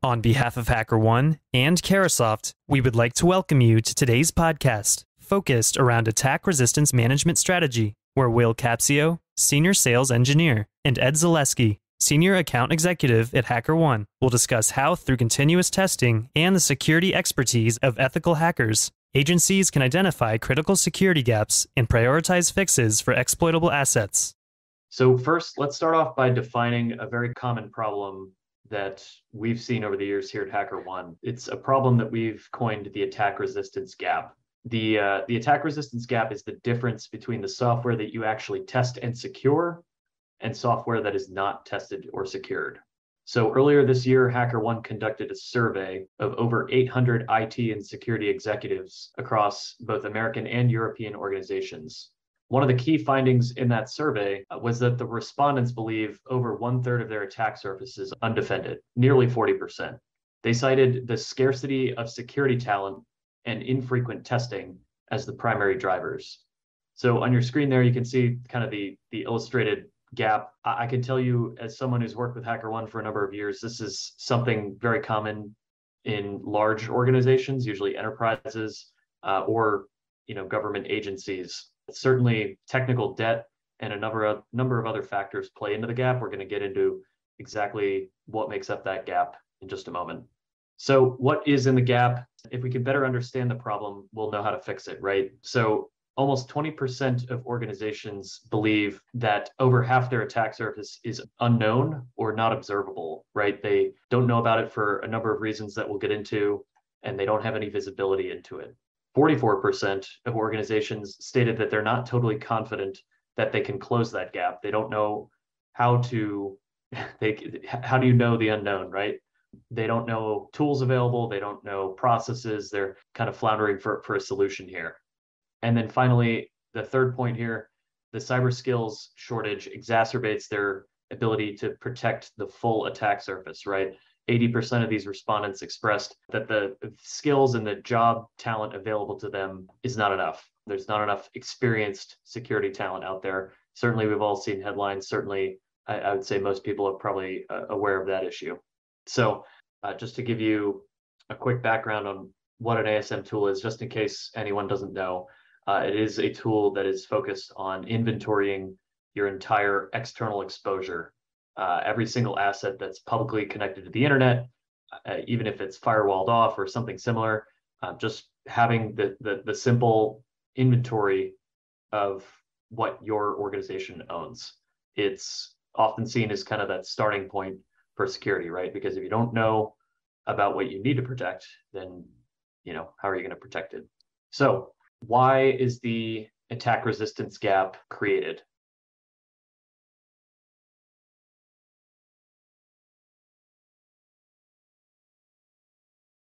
On behalf of HackerOne and Carahsoft, we would like to welcome you to today's podcast, focused around attack resistance management strategy, where Will Capsio, Senior Sales Engineer, and Ed Zaleski, Senior Account Executive at HackerOne, will discuss how, through continuous testing and the security expertise of ethical hackers, agencies can identify critical security gaps and prioritize fixes for exploitable assets. So first, let's start off by defining a very common problem that we've seen over the years here at HackerOne. It's a problem that we've coined the attack resistance gap. The attack resistance gap is the difference between the software that you actually test and secure and software that is not tested or secured. So earlier this year, HackerOne conducted a survey of over 800 IT and security executives across both American and European organizations. One of the key findings in that survey was that the respondents believe over 1/3 of their attack surface is undefended, nearly 40%. They cited the scarcity of security talent and infrequent testing as the primary drivers. So on your screen there, you can see kind of the illustrated gap. I can tell you, as someone who's worked with HackerOne for a number of years, this is something very common in large organizations, usually enterprises or government agencies. Certainly, technical debt and a number of other factors play into the gap. We're going to get into exactly what makes up that gap in just a moment. So what is in the gap? If we can better understand the problem, we'll know how to fix it, right? So almost 20% of organizations believe that over half their attack surface is unknown or not observable, right? They don't know about it for a number of reasons that we'll get into, and they don't have any visibility into it. 44% of organizations stated that they're not totally confident that they can close that gap. They don't know how do you know the unknown, right? They don't know tools available. They don't know processes. They're kind of floundering for a solution here. And then finally, the third point here, the cyber skills shortage exacerbates their ability to protect the full attack surface, right? 80% of these respondents expressed that the skills and the job talent available to them is not enough. There's not enough experienced security talent out there. Certainly, we've all seen headlines. Certainly, I would say most people are probably aware of that issue. So just to give you a quick background on what an ASM tool is, just in case anyone doesn't know, it is a tool that is focused on inventorying your entire external exposure. Every single asset that's publicly connected to the internet, even if it's firewalled off or something similar, just having the simple inventory of what your organization owns. It's often seen as kind of that starting point for security, right? Because if you don't know about what you need to protect, then how are you going to protect it? So why is the attack resistance gap created?